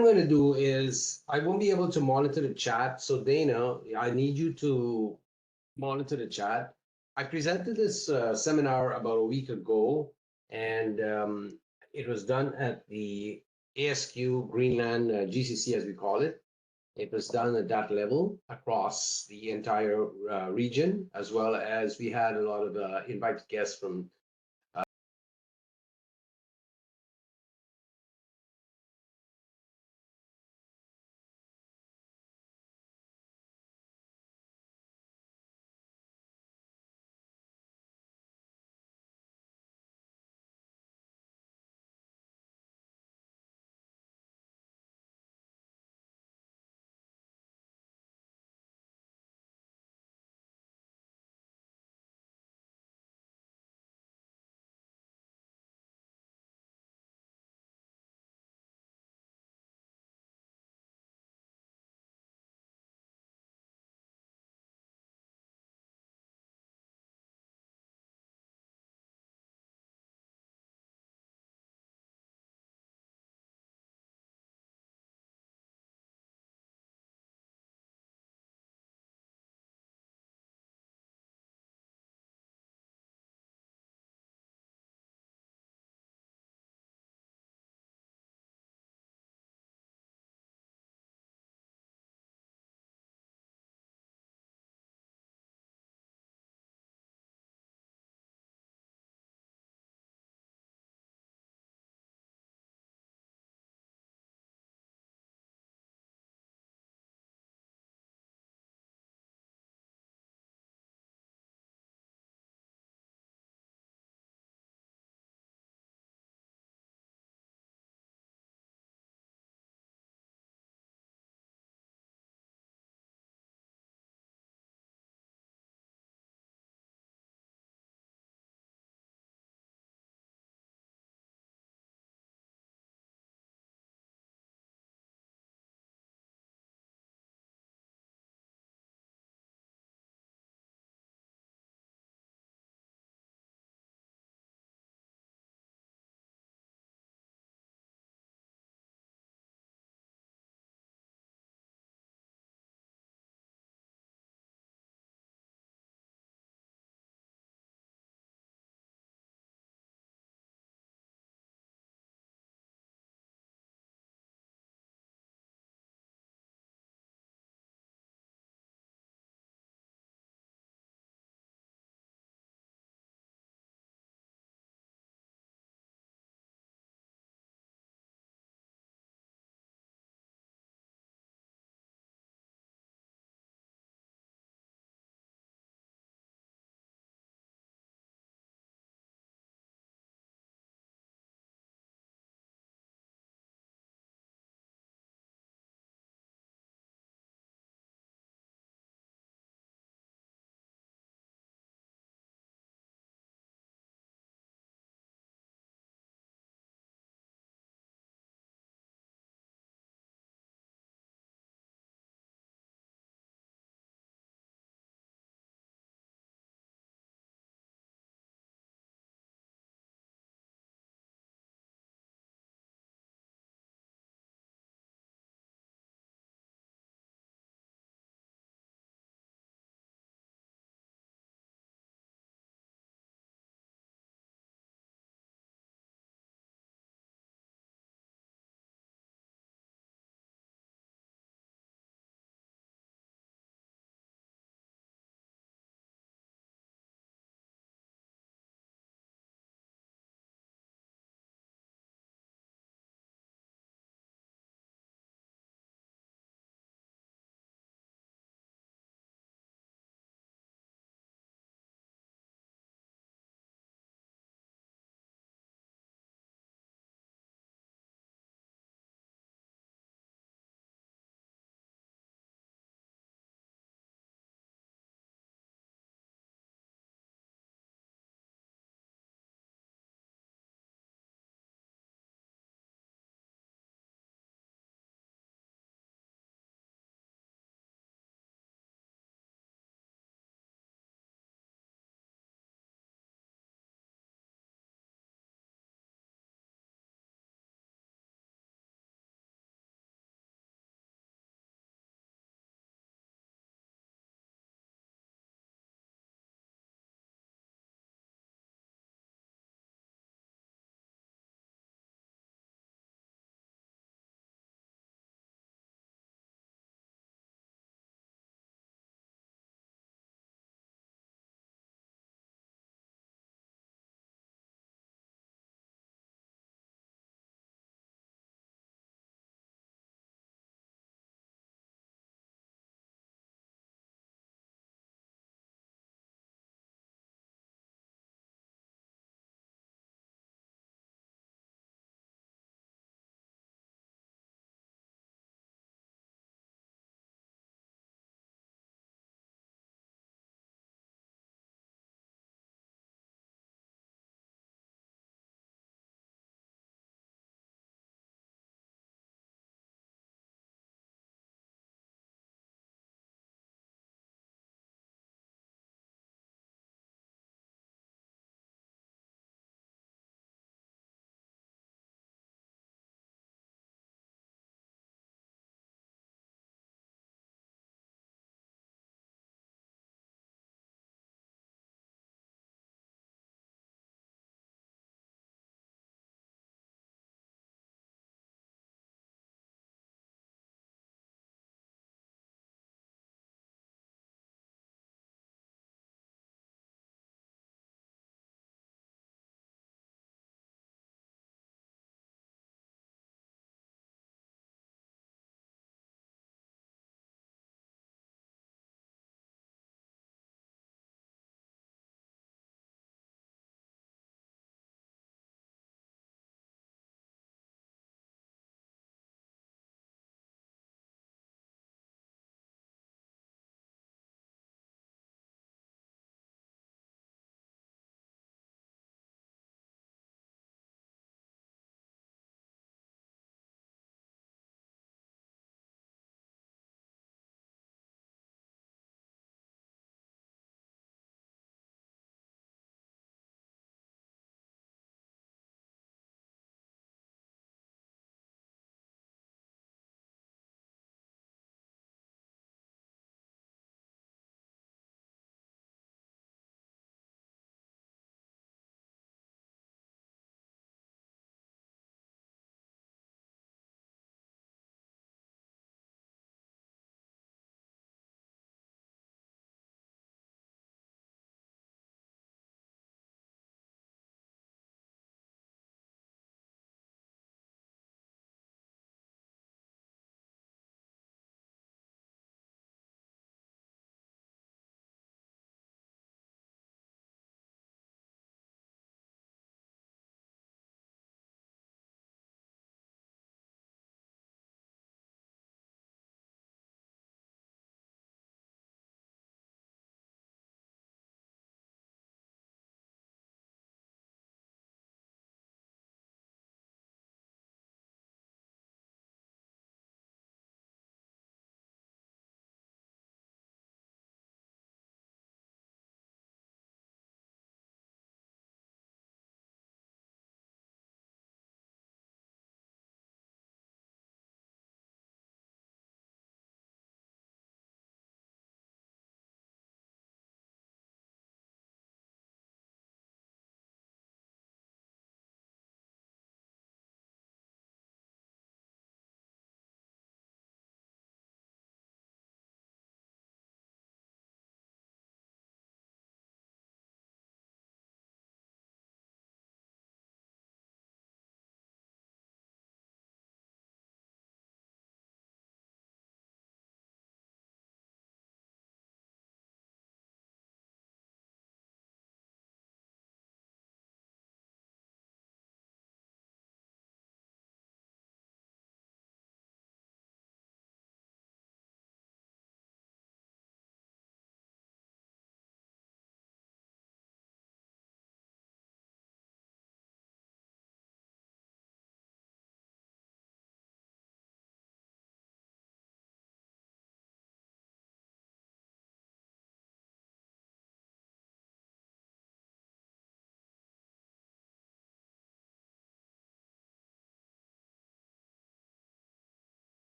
I'm going to do is I won't be able to monitor the chat. So Dana, I need you to monitor the chat. I presented this seminar about a week ago, and it was done at the ASQ Greenland GCC, as we call it. It was done at that level across the entire region, as well as we had a lot of invited guests from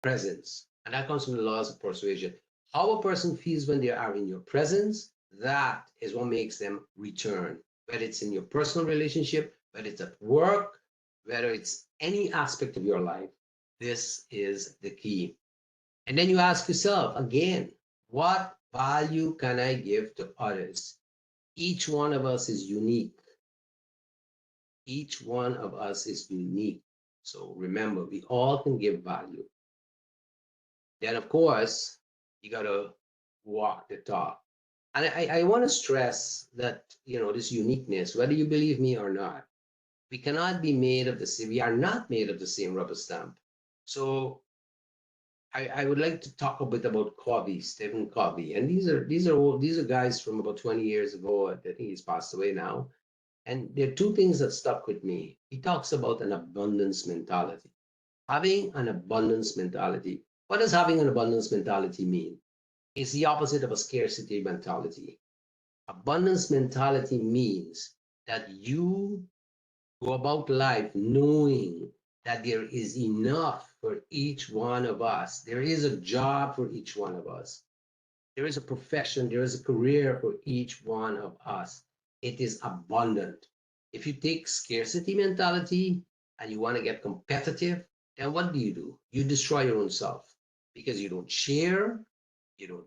presence. And that comes from the laws of persuasion. How a person feels when they are in your presence, that is what makes them return. Whether it's in your personal relationship, whether it's at work, whether it's any aspect of your life, this is the key. And then you ask yourself again, what value can I give to others? Each one of us is unique. Each one of us is unique. So remember, we all can give value. Then, of course, you got to walk the talk. And I want to stress that, this uniqueness, whether you believe me or not, we cannot be made of the same, we are not made of the same rubber stamp. So I would like to talk a bit about Covey, Stephen Covey. And these are guys from about 20 years ago. I think he's passed away now. And there are two things that stuck with me. He talks about an abundance mentality. Having an abundance mentality. What does having an abundance mentality mean? It's the opposite of a scarcity mentality. Abundance mentality means that you go about life knowing that there is enough for each one of us. There is a job for each one of us. There is a profession, there is a career for each one of us. It is abundant. If you take scarcity mentality and you want to get competitive, then what do? You destroy your own self because you don't share, you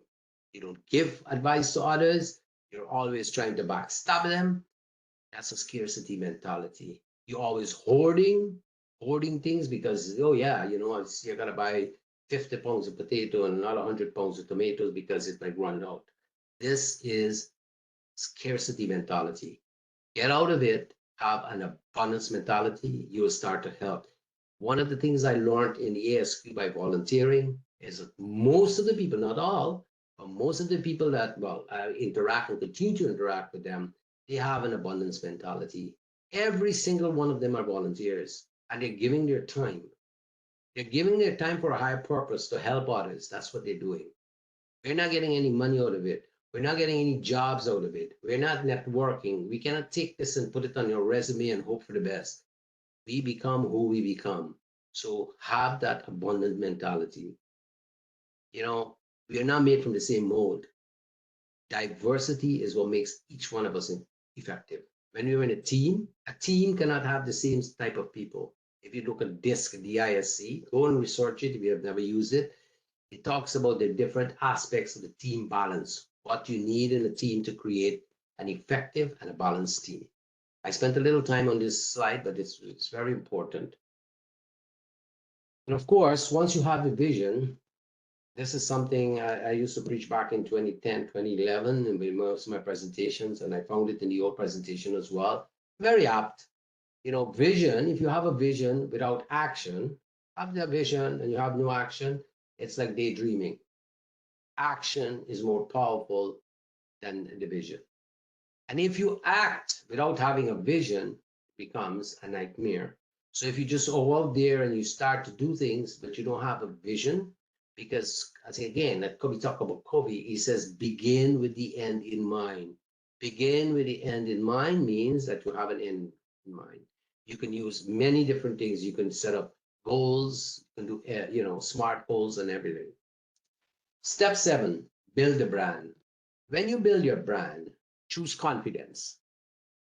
don't give advice to others, you're always trying to backstab them. That's a scarcity mentality. You're always hoarding things because, oh yeah, you're gonna buy 50 pounds of potato and not 100 pounds of tomatoes because it might run out. This is scarcity mentality. Get out of it, have an abundance mentality, you will start to help. One of the things I learned in the ASQ by volunteering is that most of the people, not all, but most of the people that, interact and continue to interact with them, they have an abundance mentality. Every single one of them are volunteers and they're giving their time. They're giving their time for a higher purpose to help others. That's what they're doing. We're not getting any money out of it. We're not getting any jobs out of it. We're not networking. We cannot take this and put it on your resume and hope for the best. We become who we become. So have that abundant mentality. We are not made from the same mold. Diversity is what makes each one of us effective. When we're in a team cannot have the same type of people. If you look at DISC, D-I-S-C, go and research it if you have never used it. It talks about the different aspects of the team balance, what you need in a team to create an effective and a balanced team. I spent a little time on this slide, but it's very important. And of course, once you have a vision, this is something I used to preach back in 2010, 2011, and with most of my presentations, and I found it in the old presentation as well. Very apt. Vision, if you have a vision without action, have the vision and you have no action, it's like daydreaming. Action is more powerful than the vision. And if you act without having a vision, it becomes a nightmare. So if you just go out there and you start to do things, but you don't have a vision, because again, that Covey talk about Covey, he says, begin with the end in mind. Begin with the end in mind means that you have an end in mind. You can use many different things. You can set up goals, you can do, SMART goals and everything. Step 7, build a brand. When you build your brand, choose confidence.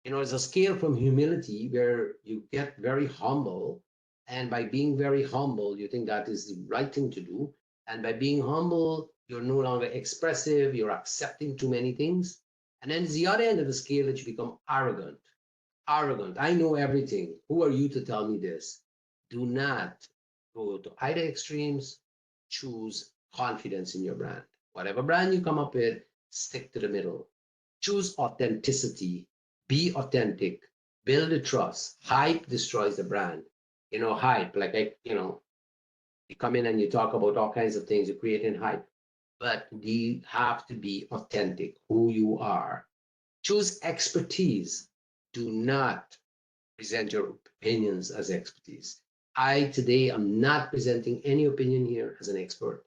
It's a scale from humility where you get very humble. And by being very humble, you think that is the right thing to do. And by being humble, you're no longer expressive, you're accepting too many things. And then it's the other end of the scale that you become arrogant. Arrogant. I know everything. Who are you to tell me this? Do not go to either extremes. Choose confidence in your brand. Whatever brand you come up with, stick to the middle. Choose authenticity. Be authentic. Build a trust. Hype destroys the brand. Hype, like, you come in and you talk about all kinds of things, you're creating hype. But you have to be authentic, who you are. Choose expertise. Do not present your opinions as expertise. I today am not presenting any opinion here as an expert.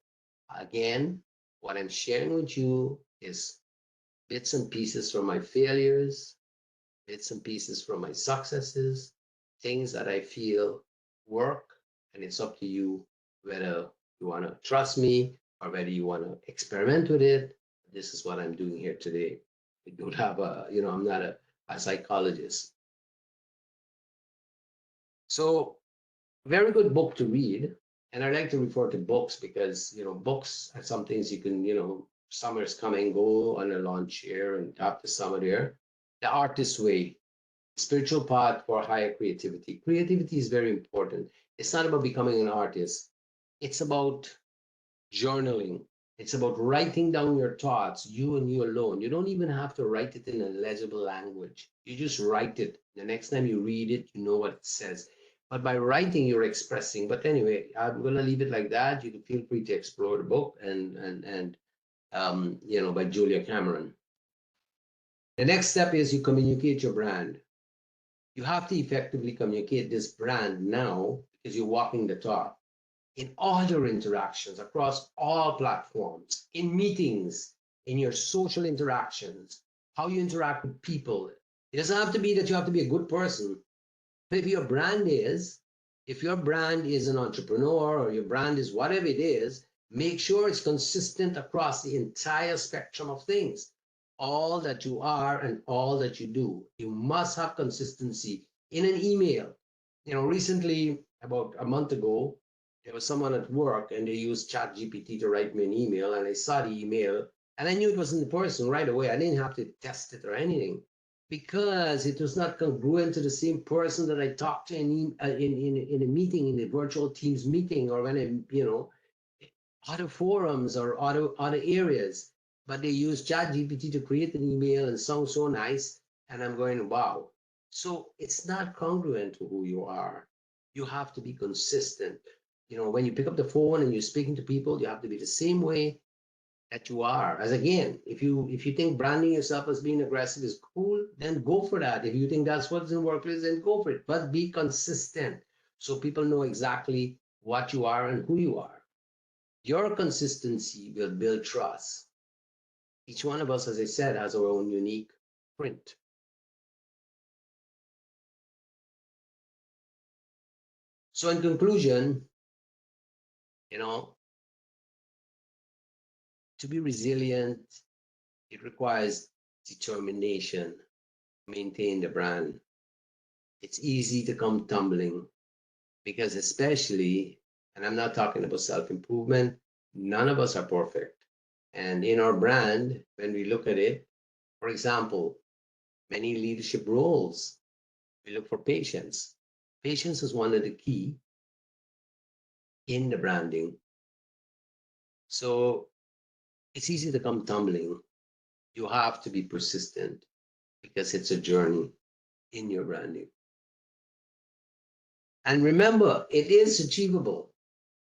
Again, what I'm sharing with you is bits and pieces from my failures, bits and pieces from my successes, things that I feel work, and it's up to you whether you want to trust me, or whether you want to experiment with it. This is what I'm doing here today. I don't have a, I'm not a psychologist. So, very good book to read. And I like to refer to books because, books are some things you can, summer's coming, go on a launch here and tap the summer there. The Artist's Way, spiritual path for higher creativity. Creativity is very important. It's not about becoming an artist. It's about journaling. It's about writing down your thoughts, you and you alone. You don't even have to write it in a legible language. You just write it. The next time you read it, you know what it says. But by writing, you're expressing. But anyway, I'm gonna leave it like that. You can feel free to explore the book and by Julia Cameron. The next step is you communicate your brand. You have to effectively communicate this brand now because you're walking the talk in all your interactions across all platforms, in meetings, in your social interactions, how you interact with people. It doesn't have to be that you have to be a good person. But if your brand is an entrepreneur or your brand is whatever it is, make sure it's consistent across the entire spectrum of things. All that you are and all that you do. You must have consistency in an email. Recently, about a month ago, there was someone at work and they used ChatGPT to write me an email, and I saw the email and I knew it wasn't the person right away. I didn't have to test it or anything because it was not congruent to the same person that I talked to in a meeting, in a virtual Teams meeting, or when other forums or other areas. But they use ChatGPT to create an email and sound so nice, and I'm going, wow. So it's not congruent to who you are. You have to be consistent. When you pick up the phone and you're speaking to people, you have to be the same way that you are. As again, if you think branding yourself as being aggressive is cool, then go for that. If you think that's what's in the workplace, then go for it. But be consistent so people know exactly what you are and who you are. Your consistency will build trust. Each one of us, as I said, has our own unique print. So in conclusion, to be resilient, it requires determination to maintain the brand. It's easy to come tumbling because especially, and I'm not talking about self-improvement, none of us are perfect. And in our brand, when we look at it, for example, many leadership roles, we look for patience. Patience is one of the key in the branding. So it's easy to come tumbling. You have to be persistent because it's a journey in your branding. And remember, it is achievable.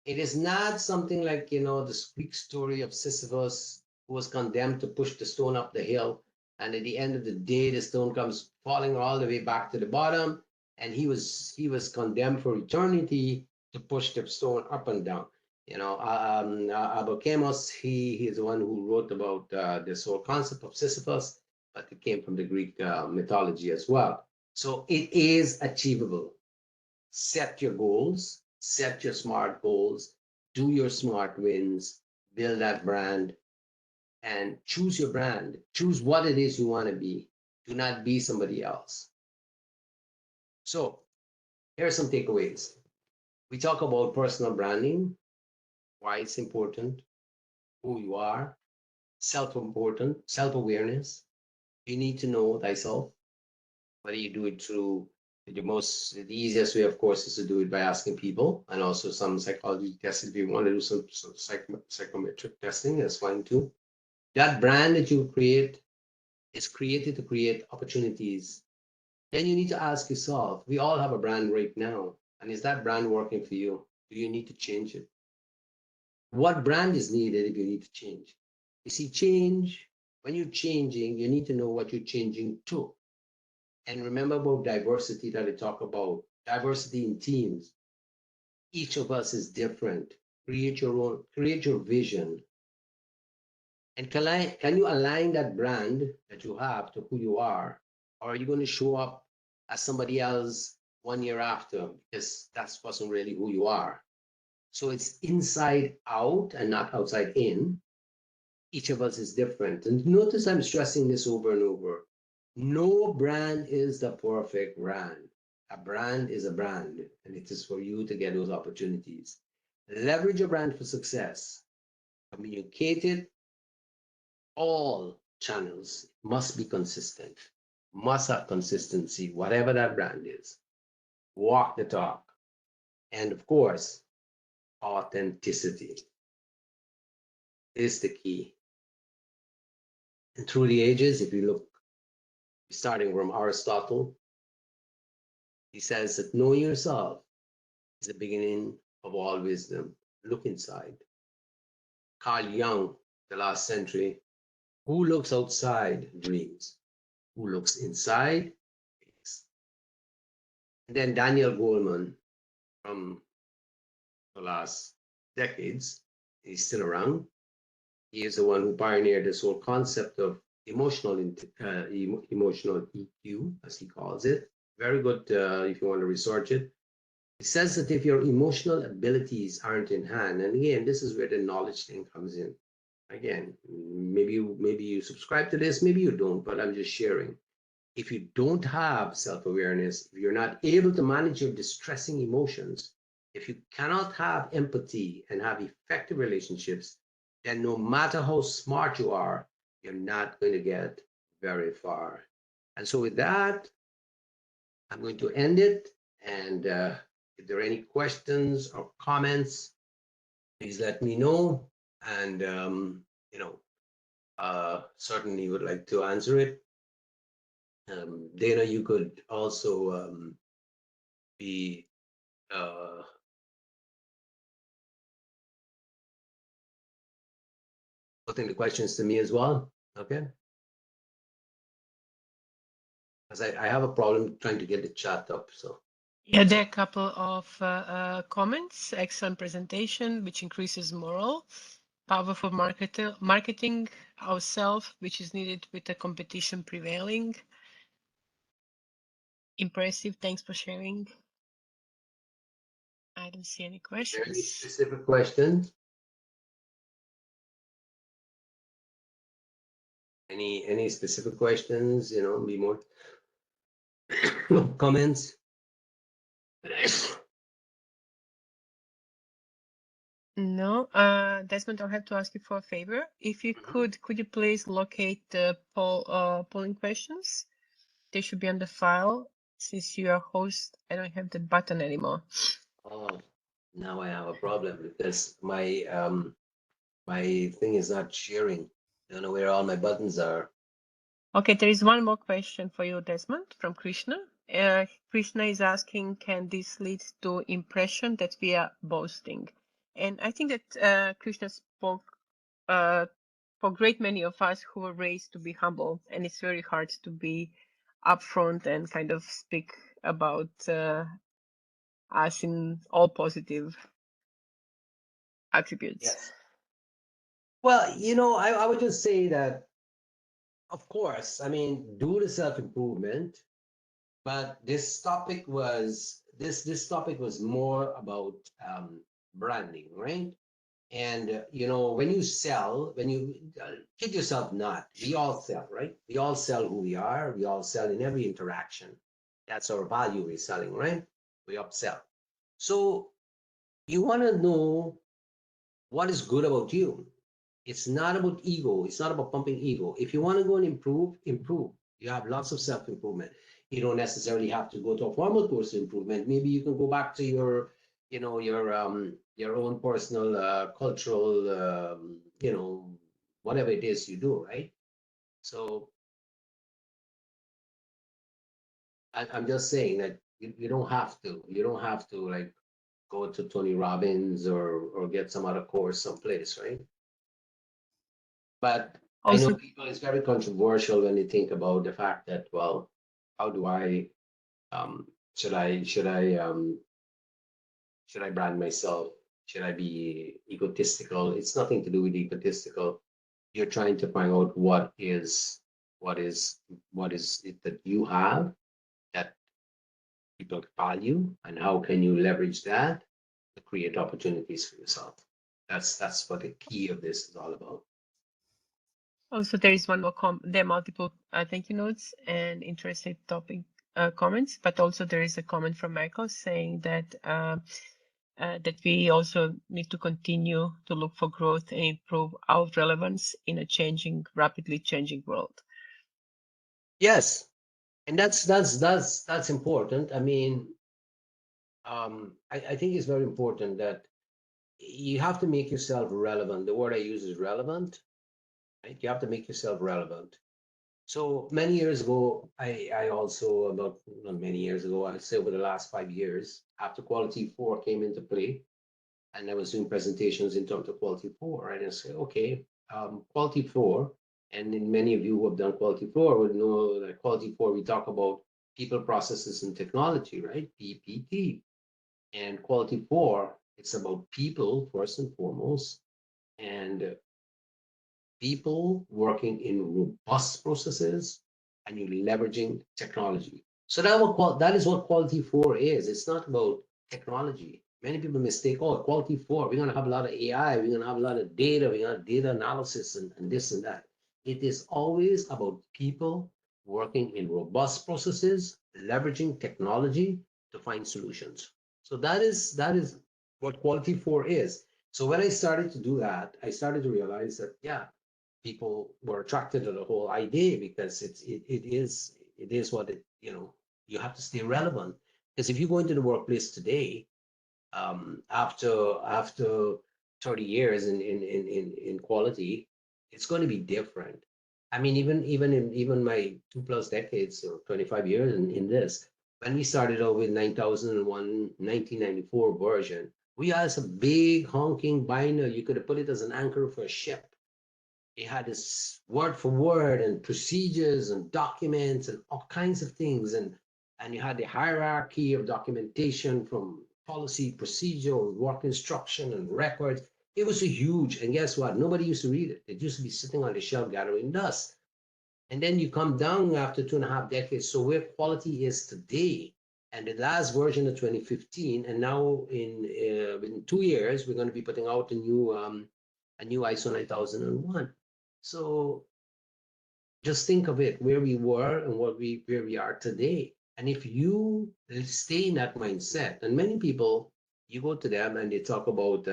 It is not something like, the Greek story of Sisyphus, who was condemned to push the stone up the hill. And at the end of the day, the stone comes falling all the way back to the bottom. And he was condemned for eternity to push the stone up and down. Abokemos, he is the one who wrote about this whole concept of Sisyphus, but it came from the Greek mythology as well. So it is achievable. Set your goals, set your smart goals, do your smart wins, build that brand, and choose your brand. Choose what it is you want to be. Do not be somebody else. So here are some takeaways. We talk about personal branding, why it's important, who you are, self-awareness. You need to know thyself, whether you do it through the easiest way, of course, is to do it by asking people, and also some psychology testing. If you want to do some psychometric testing, that's fine too. That brand that you create is created to create opportunities. Then you need to ask yourself, we all have a brand right now, and is that brand working for you? Do you need to change it? What brand is needed if you need to change? You see, change, when you're changing, you need to know what you're changing to. And remember about diversity that I talk about, diversity in teams. Each of us is different. Create your vision. And can you align that brand that you have to who you are? Or are you going to show up as somebody else 1 year after? Because that wasn't really who you are. So it's inside out and not outside in. Each of us is different. And notice I'm stressing this over and over. No brand is the perfect brand. A brand is a brand, and it is for you to get those opportunities. Leverage your brand for success. Communicate it. All channels must be consistent, must have consistency, whatever that brand is. Walk the talk. And of course, authenticity is the key. And through the ages, if you look, starting from Aristotle, he says that know yourself is the beginning of all wisdom. Look inside. Carl Jung, the last century, who looks outside dreams, who looks inside. And then Daniel Goleman from the last decades, he's still around. He is the one who pioneered this whole concept of emotional EQ, as he calls it. Very good if you want to research it. It says that if your emotional abilities aren't in hand, and again, this is where the knowledge thing comes in. Again, maybe you subscribe to this, maybe you don't, but I'm just sharing. If you don't have self-awareness, if you're not able to manage your distressing emotions, if you cannot have empathy and have effective relationships, then no matter how smart you are, you're not going to get very far. And so with that, I'm going to end it. And if there are any questions or comments, please let me know. And, certainly would like to answer it. Dana, you could also be putting the questions to me as well, okay? Because I have a problem trying to get the chat up, so. Yeah, there are a couple of comments. Excellent presentation, which increases morale. Powerful marketing ourselves, which is needed with the competition prevailing. Impressive. Thanks for sharing. I don't see any questions. Any specific questions? Any specific questions? You know, be more comments. No, Desmond, I'll have to ask you for a favor. If you could you please locate the polling questions? They should be on the file. Since you are host, I don't have the button anymore. Oh, now I have a problem because my my thing is not sharing. I don't know where all my buttons are. Okay, there is one more question for you, Desmond, from Krishna. Krishna is asking, can this lead to impression that we are boasting? And I think that Krishna spoke for a great many of us who were raised to be humble, and it's very hard to be upfront and kind of speak about us in all positive attributes. Yes. Well, you know, I would just say that, of course, I mean, do the self-improvement, but this topic was this topic was more about branding, right? And you know, when you sell, when you kid yourself not, we all sell, right? We all sell who we are. We all sell in every interaction. That's our value we're selling, right? We upsell. So you want to know what is good about you. It's not about ego. It's not about pumping ego. If you want to go and improve, improve. You have lots of self-improvement. You don't necessarily have to go to a formal course of improvement. Maybe you can go back to your, you know, your own personal cultural, you know, whatever it is you do, right? So I'm just saying that you don't have to. You don't have to like go to Tony Robbins or get some other course someplace, right? But I know Also, people, it's very controversial when they think about the fact that, well, how do I, should I brand myself? Should I be egotistical? It's nothing to do with egotistical. You're trying to find out what is it that you have that people value, and how can you leverage that? to create opportunities for yourself. That's what the key of this is all about. Also, there is one more there are multiple thank you notes and interesting topic comments, but also there is a comment from Michael saying that that we also need to continue to look for growth and improve our relevance in a rapidly changing world. Yes, and that's important. I mean, I think it's very important that you have to make yourself relevant. The word I use is relevant, right? You have to make yourself relevant. So many years ago, I also, about not many years ago, I'd say over the last 5 years, after Quality 4 came into play, and I was doing presentations in terms of Quality 4, and I said, okay, Quality 4, and in many of you who have done Quality 4 would know that Quality 4, we talk about people, processes, and technology, right? PPT. And Quality 4, it's about people first and foremost, and people working in robust processes, and you're leveraging technology. So that is what Quality 4 is. It's not about technology. Many people mistake, oh, Quality 4, we're going to have a lot of AI, we're going to have a lot of data, we're going to have data analysis and this and that. It is always about people working in robust processes, leveraging technology to find solutions. So that is what Quality 4 is. So when I started to do that, I started to realize that, yeah, people were attracted to the whole idea because it is what it, you have to stay relevant. Because if you go into the workplace today, after 30 years in quality, it's going to be different. I mean, even my 2+ decades or 25 years in this, when we started out with 9001 1994 version, we had some big honking binder. You could have put it as an anchor for a ship. It had this word for word and procedures and documents and all kinds of things, and you had the hierarchy of documentation from policy, procedure, work instruction, and records. It was a huge, and guess what? Nobody used to read it. It used to be sitting on the shelf gathering dust. And then you come down after 2.5 decades. So where quality is today, and the last version of 2015, and now in 2 years we're going to be putting out a new ISO 9001. So just think of it, where we were and where we are today. And if you stay in that mindset, and many people, you go to them and they talk about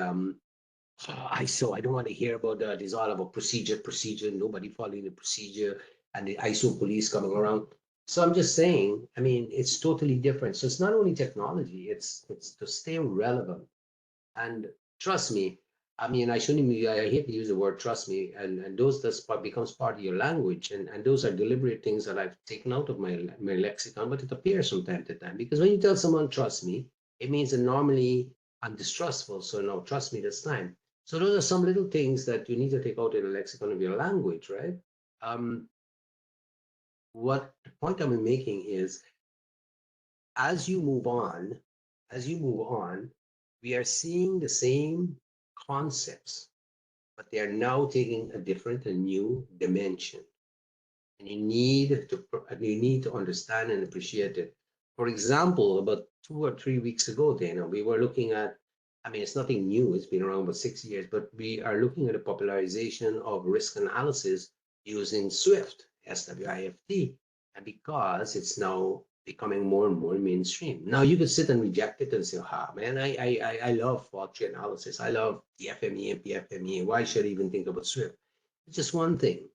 ISO. I don't want to hear about that. It's all about procedure, nobody following the procedure, and the ISO police coming around. So I'm just saying, I mean, it's totally different. So it's not only technology, it's to stay relevant. And trust me, I mean, I hate to use the word trust me, and those becomes part of your language, and those are deliberate things that I've taken out of my lexicon, but it appears from time to time. Because when you tell someone trust me, it means that normally I'm distrustful, so no, trust me this time. So those are some little things that you need to take out in the lexicon of your language, right? What the point I'm making is, as you move on, we are seeing the same concepts, but they are now taking a different and new dimension. And you need to understand and appreciate it. For example, about 2 or 3 weeks ago, Dana, we were looking at, I mean, it's nothing new, it's been around for 6 years, but we are looking at the popularization of risk analysis using SWIFT, SWIFT, and because it's now becoming more and more mainstream. Now you could sit and reject it and say, man, I love fault tree analysis. I love the FME and PFME. Why should I even think about SWIFT? It's just one thing.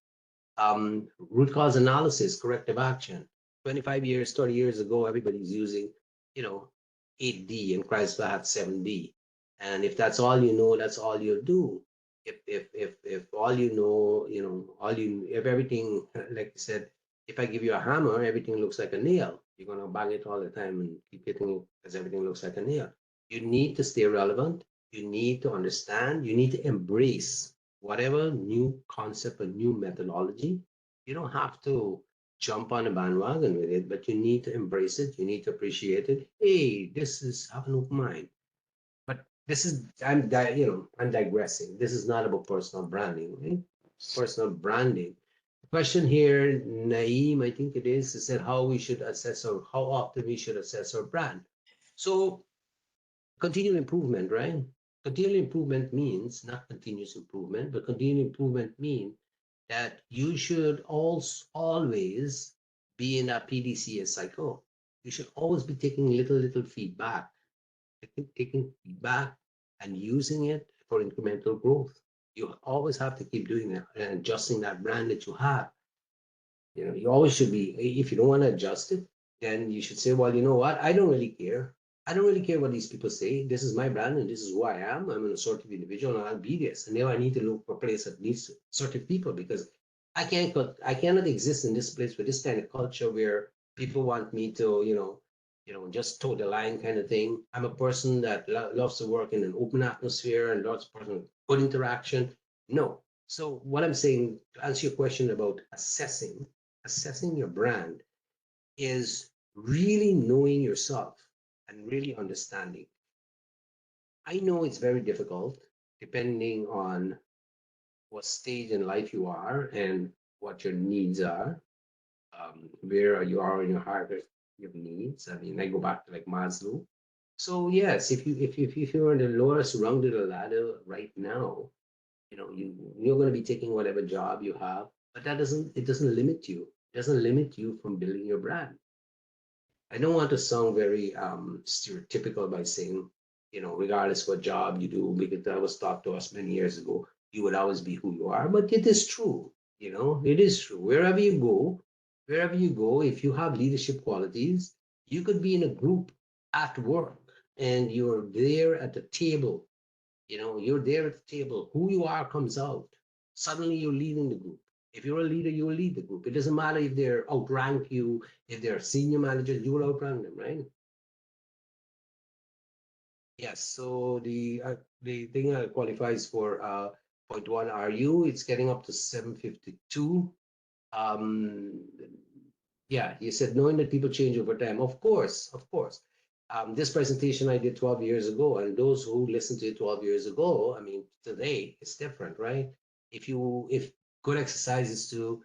Root cause analysis, corrective action. 25 years, 30 years ago, everybody's using, 8D, and Chrysler had 7D. And if that's all you know, that's all you'll do. If all you know, if everything, like you said, if I give you a hammer, everything looks like a nail. You're gonna bang it all the time and keep hitting it because everything looks like a nail. You need to stay relevant. You need to understand. You need to embrace whatever new concept or new methodology. You don't have to jump on a bandwagon with it, but you need to embrace it. You need to appreciate it. Hey, this is, have an open mind. But this is, I'm digressing. This is not about personal branding, right? Personal branding. The question here, Naeem, I think it is that how we should assess, or how often we should assess our brand. So continual improvement, right? Continual improvement means not continuous improvement, but continual improvement means that you should also always be in a PDCA cycle. You should always be taking little feedback, taking feedback and using it for incremental growth. You always have to keep doing that and adjusting that brand that you have. You know, you always should be, if you don't want to adjust it, then you should say, well, you know what? I don't really care. I don't really care what these people say. This is my brand and this is who I am. I'm an assertive individual and I'll be this. And now I need to look for a place that needs assertive people because I cannot exist in this place with this kind of culture where people want me to, just toe the line kind of thing. I'm a person that loves to work in an open atmosphere and lots of person with good interaction. No. So what I'm saying to answer your question about assessing your brand is really knowing yourself and really understanding. I know it's very difficult depending on what stage in life you are and what your needs are, where you are in your hierarchy of needs. I mean, I go back to like Maslow. So yes, if you're in the lowest rung of the ladder right now, you're going to be taking whatever job you have, but it doesn't limit you. It doesn't limit you from building your brand. I don't want to sound very stereotypical by saying, regardless what job you do, because that was taught to us many years ago, you would always be who you are. But it is true, it is true. Wherever you go, if you have leadership qualities, you could be in a group at work and you're there at the table. You're there at the table. Who you are comes out. Suddenly you're leading the group. If you're a leader, you will lead the group. It doesn't matter if they're outrank you, if they're senior managers, you will outrank them, right? Yes. So the thing that qualifies for 0.1 RU, it's getting up to 752. Um, yeah, you said knowing that people change over time. Of course, of course. This presentation I did 12 years ago, and those who listened to it 12 years ago, I mean, today it's different, right? If good exercise is to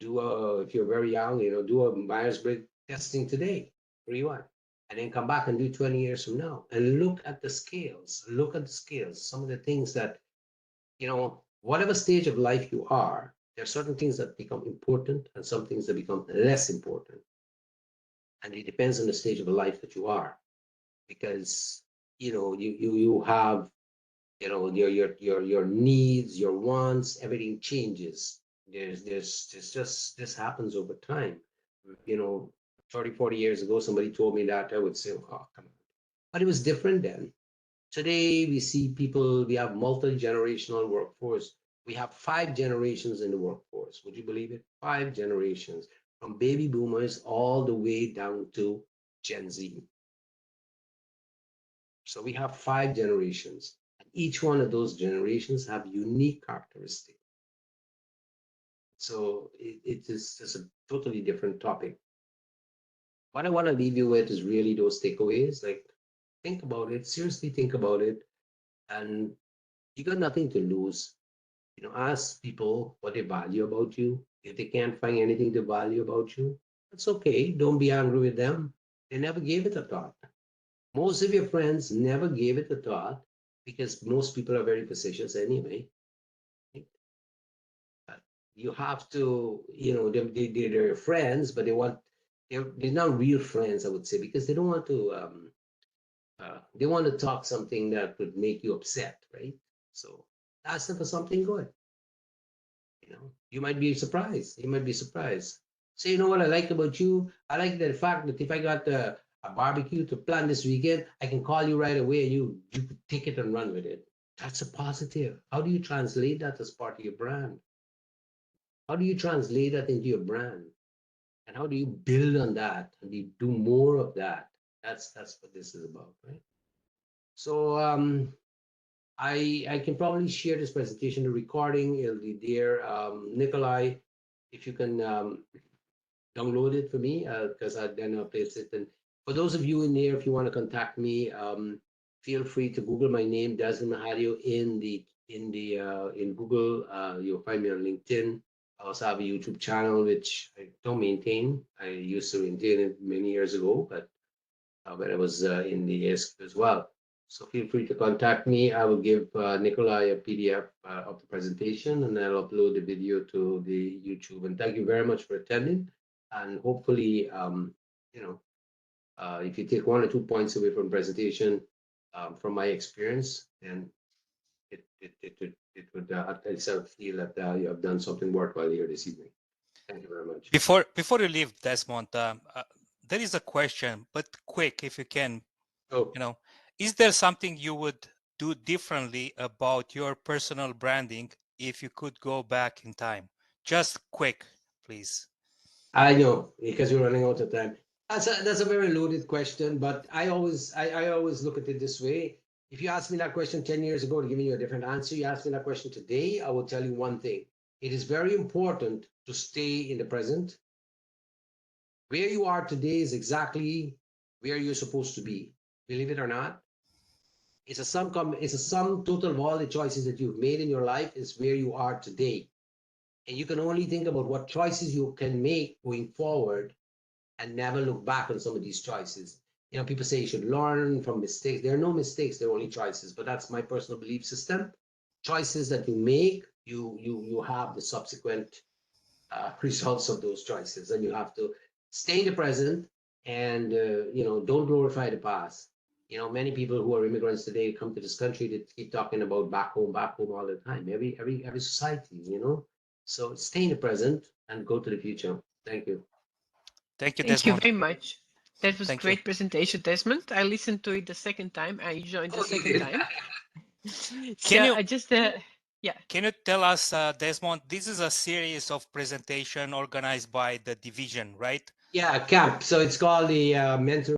do if you're very young, do a Myers-Briggs testing today, 3-1, and then come back and do 20 years from now, and look at the scales. Look at the scales. Some of the things that, whatever stage of life you are, there are certain things that become important and some things that become less important. And it depends on the stage of life that you are, because you have your needs, your wants, everything changes. This happens over time. 30, 40 years ago, somebody told me that, I would say, oh, come on. But it was different then. Today, we have multi-generational workforce. We have 5 generations in the workforce. Would you believe it? 5 generations, from baby boomers all the way down to Gen Z. So we have 5 generations. And each one of those generations have unique characteristics. So it is just a totally different topic. What I want to leave you with is really those takeaways. Like, think about it, seriously think about it, and you got nothing to lose. Ask people what they value about you. If they can't find anything to value about you, that's okay. Don't be angry with them. They never gave it a thought. Most of your friends never gave it a thought because most people are very facetious anyway. You have to, they're your friends, but they're not real friends, I would say, because they don't want to, they want to talk something that would make you upset, right? So ask them for something good. You might be surprised. You might be surprised. So you know what I like about you? I like the fact that if I got a barbecue to plan this weekend, I can call you right away and you could take it and run with it. That's a positive. How do you translate that as part of your brand? How do you translate that into your brand? And how do you build on that and you do more of that? That's what this is about, right? So I can probably share this presentation, the recording, it'll be there. Nikolai, if you can download it for me, because then I'll place it. And for those of you in there, if you want to contact me, feel free to Google my name, Desmond Mahadio, in Google. You'll find me on LinkedIn. I also have a YouTube channel, which I don't maintain. I used to maintain it many years ago, but when I was in the ASQ as well. So feel free to contact me. I will give Nikolai a PDF of the presentation, and I'll upload the video to the YouTube. And thank you very much for attending. And hopefully, you know, if you take 1 or 2 points away from presentation, from my experience, then it would at least feel that you have done something worthwhile here this evening. Thank you very much. Before you leave, Desmond, there is a question, but quick, if you can. Oh, You know, is there something you would do differently about your personal branding if you could go back in time? Just quick, please. I know, because we're running out of time. That's a very loaded question, but I always look at it this way. If you asked me that question 10 years ago, to give you a different answer, you ask me that question today, I will tell you one thing. It is very important to stay in the present. Where you are today is exactly where you're supposed to be. Believe it or not. It's a sum total of all the choices that you've made in your life is where you are today. And you can only think about what choices you can make going forward and never look back on some of these choices. You know, people say you should learn from mistakes. There are no mistakes, there are only choices. But that's my personal belief system. Choices that you make, you have the subsequent results of those choices, and you have to stay in the present and you know, don't glorify the past. You know, many people who are immigrants today come to this country that keep talking about back home all the time. Every society, you know. So stay in the present and go to the future. Thank you. Thank you, Thank you Desmond. very much. That was Thank great you. presentation, Desmond. I listened to it the second time. I joined the second time. Can you I just, yeah. Can you tell us, Desmond, this is a series of presentation organized by the division, right? Yeah, camp. So it's called the mentor.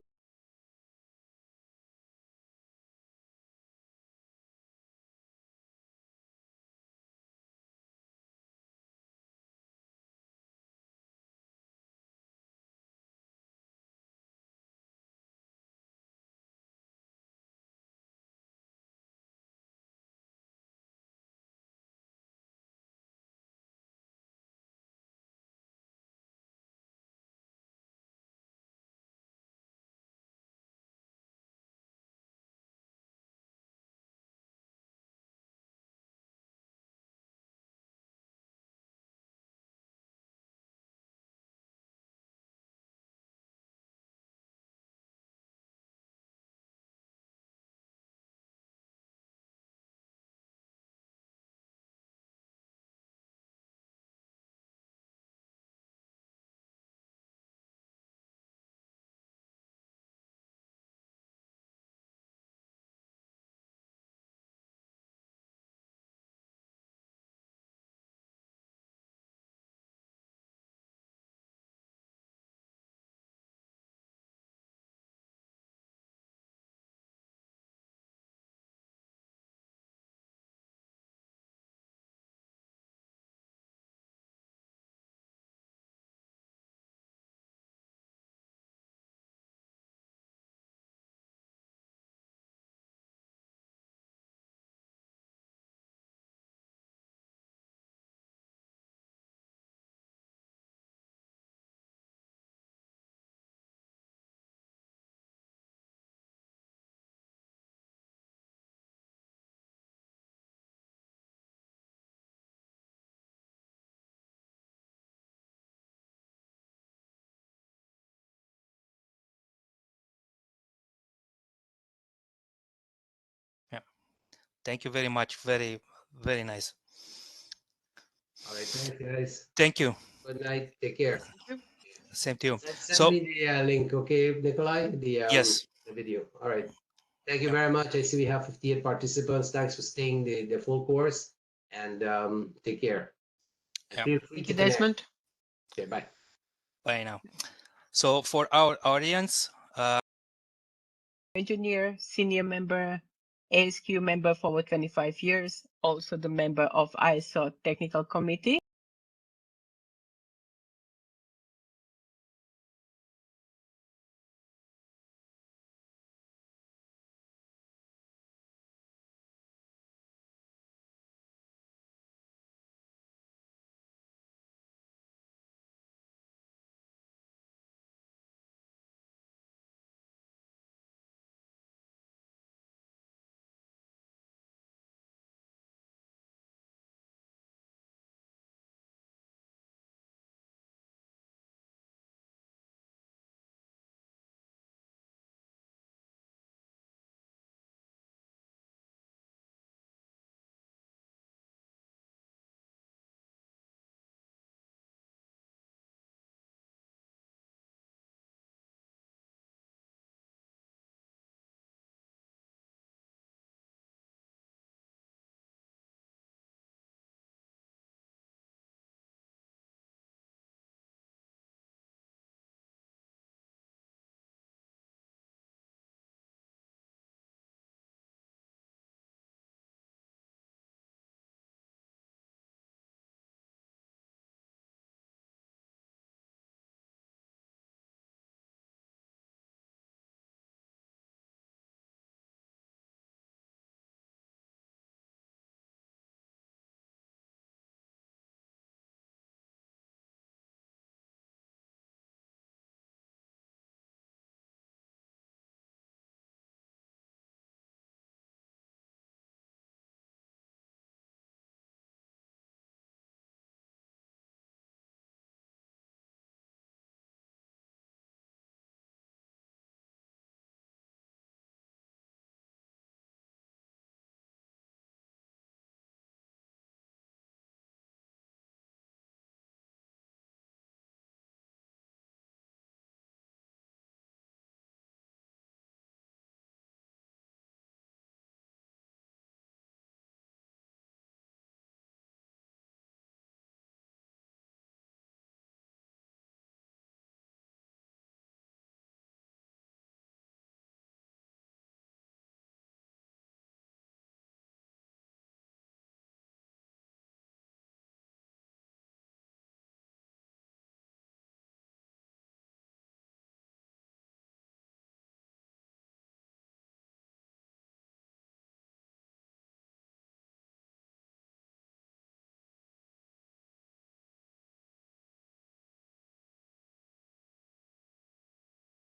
Yeah. Thank you very much. Very, very nice. All right, thanks, guys. Thank you. Good night. Take care. Thank you. Same to you. Send me the link, okay, Nikolai? Yes. The video. All right. Thank you Yeah. very much. I see we have 58 participants. Thanks for staying the full course, and take care. Yeah. Feel free Thank to you, connect. Desmond. Okay, bye. Bye now. So for our audience, Engineer, senior member, ASQ member for over 25 years, also the member of ISO Technical Committee.